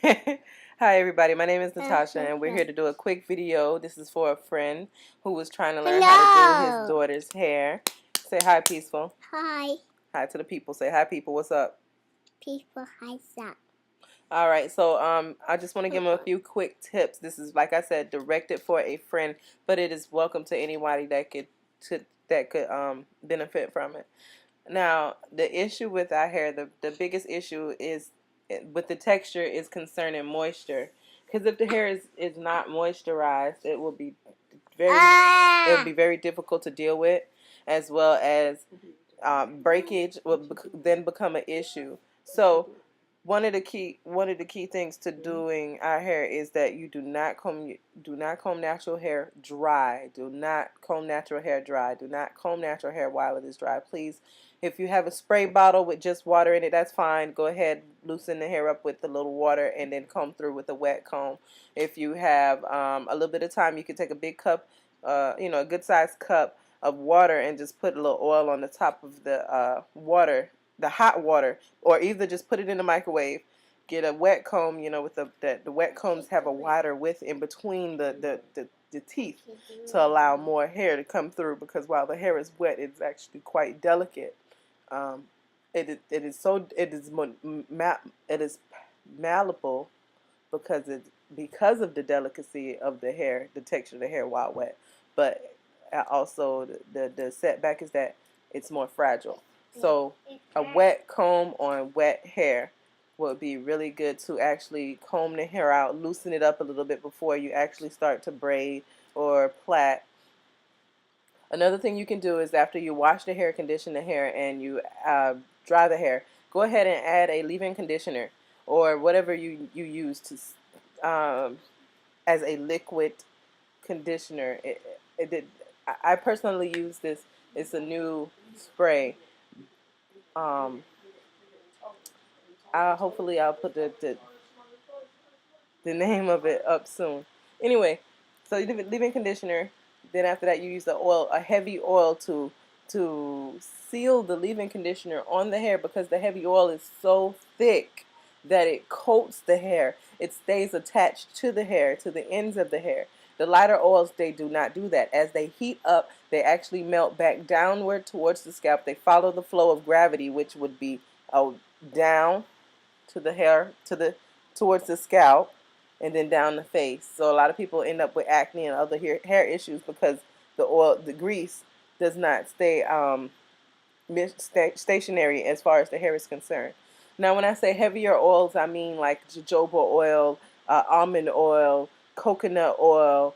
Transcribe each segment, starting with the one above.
Hi everybody, my name is Natasha and we're here to do a quick video. This is for a friend who was trying to learn how to do his daughter's hair. Say hi, Peaceful. Hi, Hi to the people. Say hi, people. What's up? people. Hi, Zach. All right, so I just want to give them a few quick tips. This is, like I said, directed for a friend, but it is welcome to anybody that could benefit from it. Now, the issue with our hair, the biggest issue is with the texture is concerning moisture. Because if the hair is not moisturized, it will be very difficult to deal with, as well as breakage will then become an issue. So one of the key things to doing our hair is that you do not comb natural hair dry. Do not comb natural hair dry. Do not comb natural hair while it is dry. Please, if you have a spray bottle with just water in it, that's fine. Go ahead, loosen the hair up with a little water and then comb through with a wet comb. If you have a little bit of time, you can take a big cup, a good sized cup of water and just put a little oil on the top of the water, the hot water, or either just put it in the microwave. Get a wet comb, with the wet combs have a wider width in between the teeth to allow more hair to come through, because while the hair is wet, it's actually quite delicate. Um, it is malleable because of the delicacy of the hair, the texture of the hair while wet. But also the setback is that it's more fragile. So a wet comb on wet hair would be really good to actually comb the hair out, loosen it up a little bit before you actually start to braid or plait. Another thing you can do is after you wash the hair, condition the hair, and you dry the hair, go ahead and add a leave-in conditioner or whatever you use as a liquid conditioner. I personally use this. It's a new spray. Um, hopefully I'll put the name of it up soon. Anyway, so you leave-in conditioner. Then after that, you use a heavy oil to seal the leave-in conditioner on the hair, because the heavy oil is so thick that it coats the hair. It stays attached to the hair, to the ends of the hair. The lighter oils, they do not do that. As they heat up, they actually melt back downward towards the scalp. They follow the flow of gravity, which would be down to the hair, towards the scalp, and then down the face. So a lot of people end up with acne and other hair issues because the grease does not stay stationary as far as the hair is concerned. Now, when I say heavier oils, I mean like jojoba oil, almond oil, coconut oil,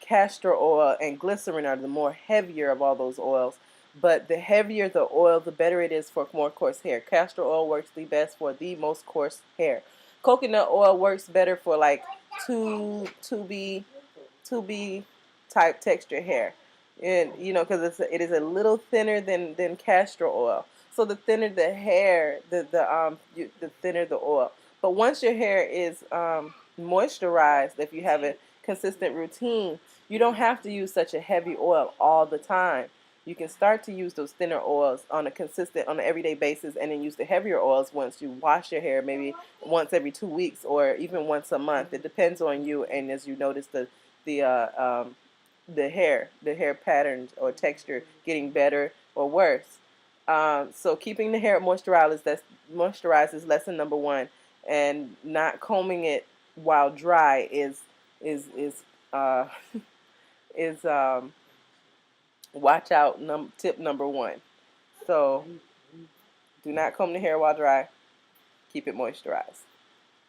castor oil, and glycerin are the more heavier of all those oils. But the heavier the oil, the better it is for more coarse hair. Castor oil works the best for the most coarse hair. Coconut oil works better for like two B type texture hair, and because it is a little thinner than castor oil. So the thinner the hair, the thinner the oil. But once your hair is moisturized, if you have a consistent routine, you don't have to use such a heavy oil all the time. You can start to use those thinner oils on an everyday basis, and then use the heavier oils once you wash your hair, maybe once every 2 weeks or even once a month. It depends on you, and as you notice the uh, um, the hair patterns or texture getting better or worse. So keeping the hair moisturized is lesson number one, and not combing it while dry is uh, is watch out tip number one. So do not comb the hair while dry. Keep it moisturized.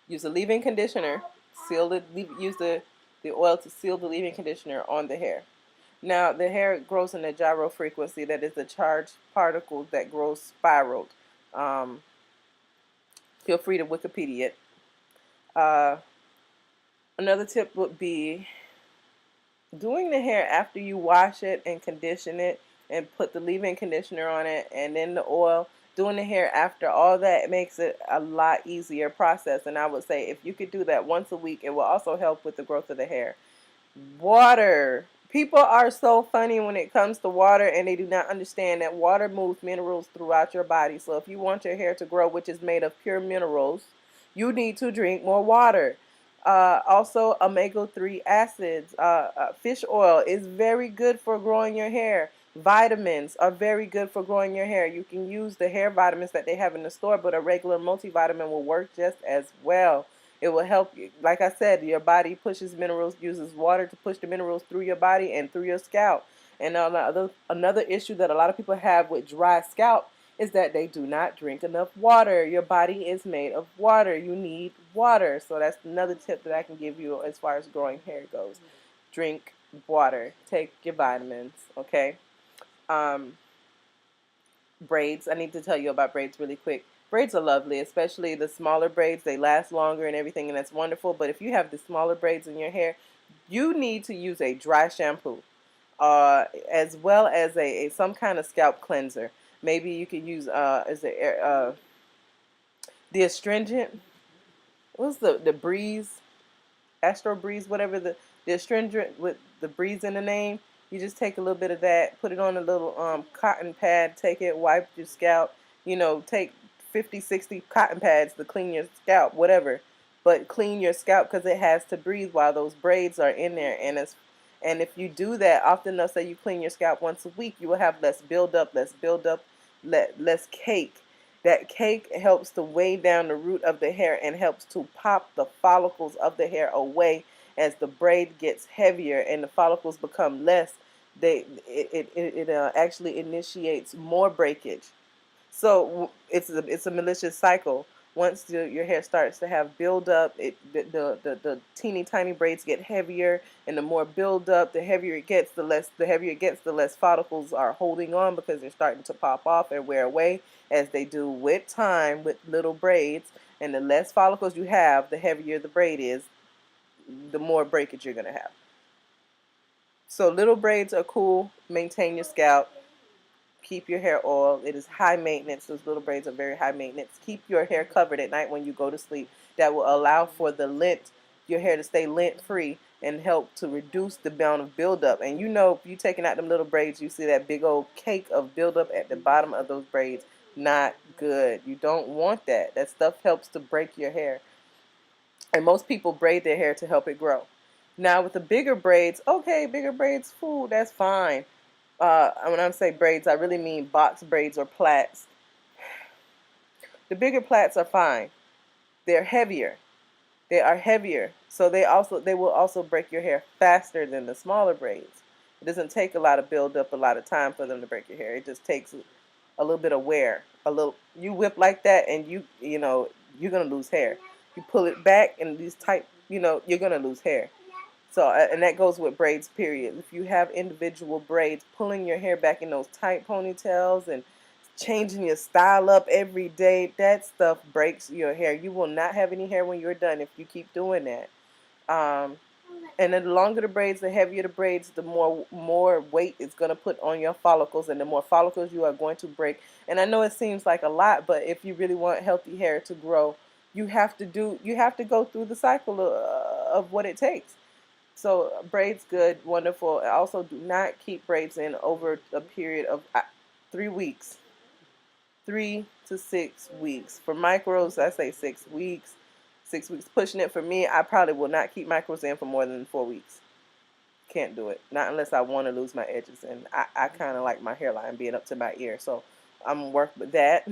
Use a leave-in conditioner. Use the oil to seal the leave-in conditioner on the hair. Now, the hair grows in a gyro frequency, that is the charged particles that grow spiraled. Um, Feel free to Wikipedia it. Uh, Another tip would be doing the hair after you wash it and condition it and put the leave-in conditioner on it and then the oil. Doing the hair after all that makes it a lot easier process. And I would say if you could do that once a week, it will also help with the growth of the hair. Water. People are so funny when it comes to water, and they do not understand that water moves minerals throughout your body. So if you want your hair to grow, which is made of pure minerals, You need to drink more water. Also, omega-3 acids. Fish oil is very good for growing your hair. Vitamins are very good for growing your hair. You can use the hair vitamins that they have in the store, but a regular multivitamin will work just as well. It will help you. Like I said, your body pushes minerals, uses water to push the minerals through your body and through your scalp. And another issue that a lot of people have with dry scalp is that they do not drink enough water. Your body is made of water. You need water. So that's another tip that I can give you as far as growing hair goes. Drink water. Take your vitamins, okay? Um, Braids. I need to tell you about braids really quick. Braids are lovely, especially the smaller braids. They last longer and everything, and that's wonderful. But if you have the smaller braids in your hair, you need to use a dry shampoo, as well as a some kind of scalp cleanser. Maybe you could use the astringent. What's the breeze? Astro Breeze, whatever the astringent with the breeze in the name. You just take a little bit of that, put it on a little cotton pad, take it, wipe your scalp. Take 50, 60 cotton pads to clean your scalp, whatever. But clean your scalp because it has to breathe while those braids are in there. And if you do that, often they'll say you clean your scalp once a week, you will have less buildup, less cake. That cake helps to weigh down the root of the hair and helps to pop the follicles of the hair away as the braid gets heavier and the follicles become less. It actually initiates more breakage. So it's a malicious cycle. Once your hair starts to have buildup, the teeny tiny braids get heavier, and the more buildup, the heavier it gets, the less follicles are holding on because they're starting to pop off and wear away, as they do with time with little braids. And the less follicles you have, the heavier the braid is, the more breakage you're gonna have. So little braids are cool. Maintain your scalp. Keep your hair oiled. It is high maintenance. Those little braids are very high maintenance. Keep your hair covered at night when you go to sleep. That will allow for your hair to stay lint free and help to reduce the amount of buildup. And if you're taking out them little braids, you see that big old cake of buildup at the bottom of those braids. Not good. You don't want that. That stuff helps to break your hair. And most people braid their hair to help it grow. Now with the bigger braids, okay, bigger braids, fool, that's fine. When I say braids, I really mean box braids or plaits. The bigger plaits are fine. They're heavier. They are heavier, so they will also break your hair faster than the smaller braids. It doesn't take a lot of build up, a lot of time for them to break your hair. It just takes a little bit of wear. You whip like that, and you're gonna lose hair. You pull it back, and these tight, you're gonna lose hair. So, and that goes with braids, period. If you have individual braids, pulling your hair back in those tight ponytails and changing your style up every day, that stuff breaks your hair. You will not have any hair when you're done if you keep doing that. Um, and then the longer the braids, the heavier the braids, the more weight it's going to put on your follicles, and the more follicles you are going to break. And I know it seems like a lot, but if you really want healthy hair to grow, you have to go through the cycle of what it takes. So braids, good, wonderful. Also, do not keep braids in over a period of 3 weeks, 3 to 6 weeks. For micros, I say 6 weeks. 6 weeks pushing it. For me, I probably will not keep micros in for more than 4 weeks. Can't do it. Not unless I want to lose my edges, and I kind of like my hairline being up to my ear, so I'm gonna work with that.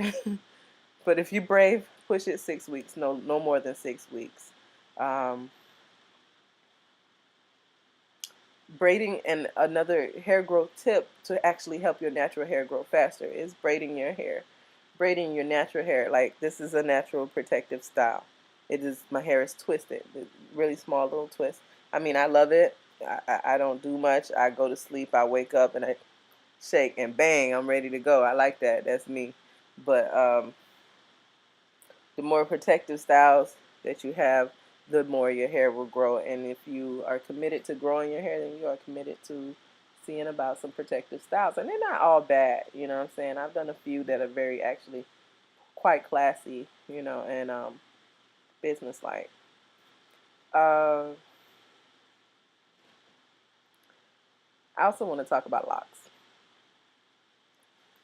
But if you brave, push it 6 weeks. No more than 6 weeks. Um, Braiding, and another hair growth tip to actually help your natural hair grow faster is braiding your hair. Braiding your natural hair, like this is a natural protective style. My hair is twisted, really small little twist. I mean, I love it. I don't do much. I go to sleep, I wake up, and I shake, and bang, I'm ready to go. I like that. That's me. But the more protective styles that you have, the more your hair will grow. And if you are committed to growing your hair, then you are committed to seeing about some protective styles. And they're not all bad, you know what I'm saying? I've done a few that are very actually quite classy, and business-like. Uh, I also want to talk about locks.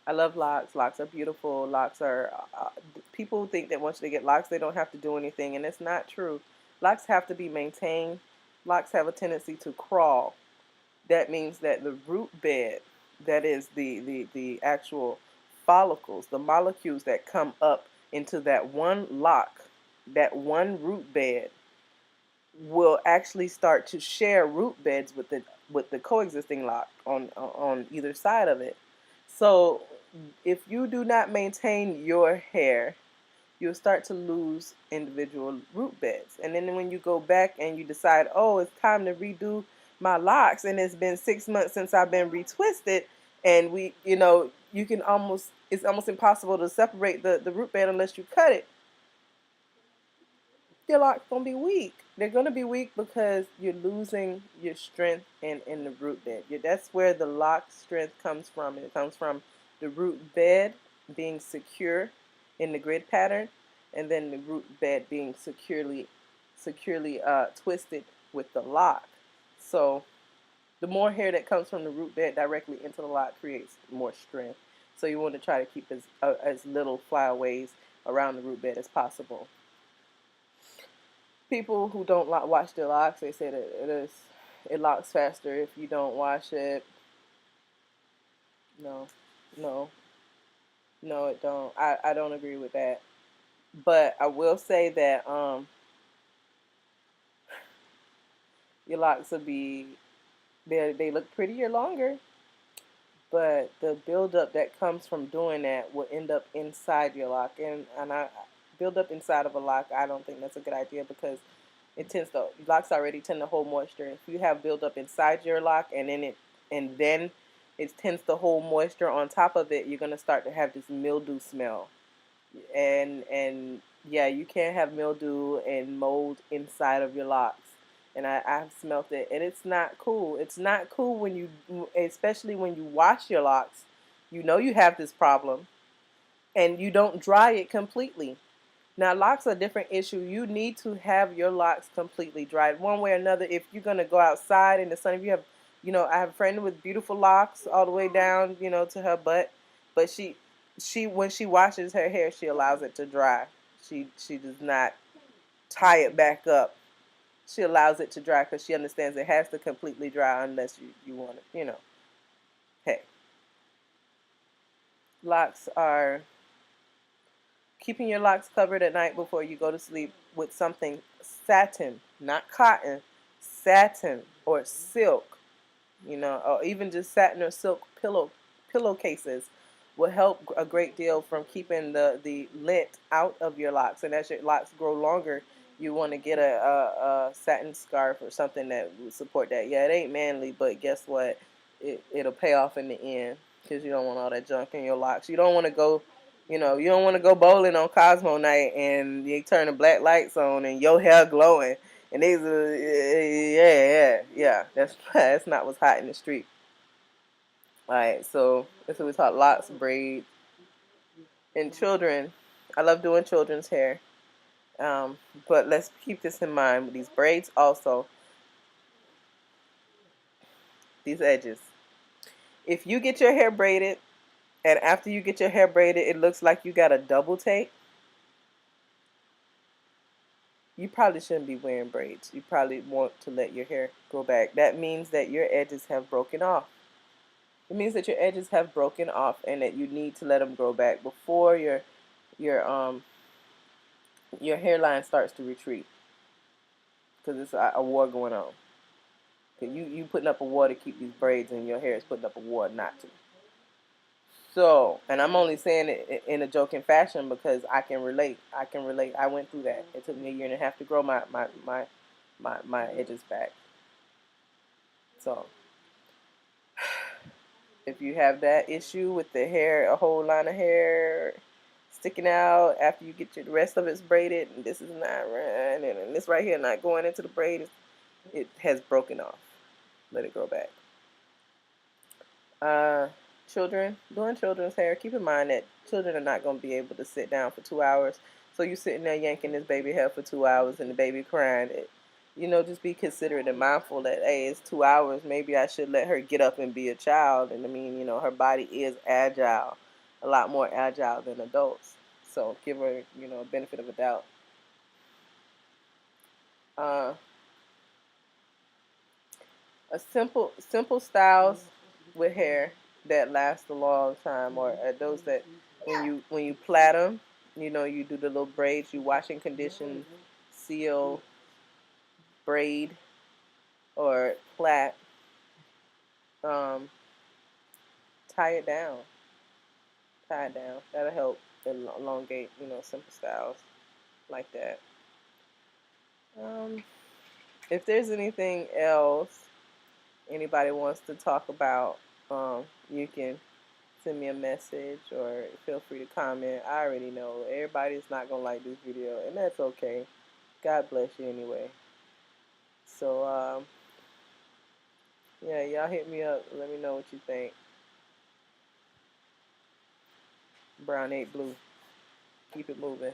I love locks. Locks are beautiful. Locks are, people think that once they get locks, they don't have to do anything, and it's not true. Locks have to be maintained. Locks have a tendency to crawl. That means that the root bed, that is the actual follicles, the molecules that come up into that one lock, that one root bed, will actually start to share root beds with the coexisting lock on either side of it. So if you do not maintain your hair, you'll start to lose individual root beds. And then when you go back and you decide, oh, it's time to redo my locks, and it's been 6 months since I've been retwisted, and you can almost, it's almost impossible to separate the root bed unless you cut it. Your locks gonna be weak. They're gonna be weak because you're losing your strength in the root bed. That's where the lock strength comes from. It comes from the root bed being secure in the grid pattern, and then the root bed being securely twisted with the lock. So the more hair that comes from the root bed directly into the lock creates more strength. So you want to try to keep as little flyaways around the root bed as possible. People who don't wash their locks, they say that it locks faster if you don't wash it. No, no, no, it don't. I don't agree with that. But I will say that your locks will be, they look prettier longer, but the buildup that comes from doing that will end up inside your lock, and I build up inside of a lock. I don't think that's a good idea because locks already tend to hold moisture. If you have buildup inside your lock and then it tends to hold moisture on top of it, you're gonna start to have this mildew smell, and yeah, you can't have mildew and mold inside of your locks. And I've smelt it, and it's not cool. It's not cool especially when you wash your locks. You know you have this problem, and you don't dry it completely. Now, locks are a different issue. You need to have your locks completely dried one way or another. If you're going to go outside in the sun, if you have, I have a friend with beautiful locks all the way down, to her butt. But when she washes her hair, she allows it to dry. She does not tie it back up. She allows it to dry because she understands it has to completely dry unless you want it, Hey, locks are keeping your locks covered at night before you go to sleep with something satin, not cotton, satin or silk, or even just satin or silk pillowcases will help a great deal from keeping the lint out of your locks. And as your locks grow longer, you want to get a satin scarf or something that will support that. Yeah, it ain't manly, but guess what? It'll pay off in the end because you don't want all that junk in your locks. You don't want to go, you don't want to go bowling on Cosmo night and you turn the black lights on and your hair glowing. And these are, yeah. That's not what's hot in the street. All right, so that's what we talk locks, braids, and children. I love doing children's hair. But let's keep this in mind with these braids also. These edges. If you get your hair braided, and after you get your hair braided, it looks like you got a double take, you probably shouldn't be wearing braids. You probably want to let your hair grow back. That means that your edges have broken off. It means that your edges have broken off and that you need to let them grow back before your hairline starts to retreat. Because it's a war going on. You putting up a war to keep these braids, and your hair is putting up a war not to. So, and I'm only saying it in a joking fashion because I can relate. I went through that. It took me 1.5 years to grow my edges back. So, if you have that issue with the hair, a whole line of hair sticking out after you get the rest of it's braided, and this is not right, and this right here not going into the braid, it has broken off. Let it grow back. Children, doing children's hair, keep in mind that children are not going to be able to sit down for 2 hours. So you sitting there yanking this baby hair for 2 hours and the baby crying. Just be considerate and mindful that, hey, it's 2 hours. Maybe I should let her get up and be a child. And I mean, her body is agile. a lot more agile than adults. So give her, a benefit of a doubt. Uh, a simple styles with hair that last a long time, or those that when you plait them, you do the little braids, you wash and condition, seal, braid, or plait, um, tie it down, That'll help elongate, simple styles like that. If there's anything else anybody wants to talk about, you can send me a message or feel free to comment. I already know everybody's not gonna like this video, and that's okay. God bless you anyway. So yeah, y'all hit me up. Let me know what you think. Brown 8 blue. Keep it moving.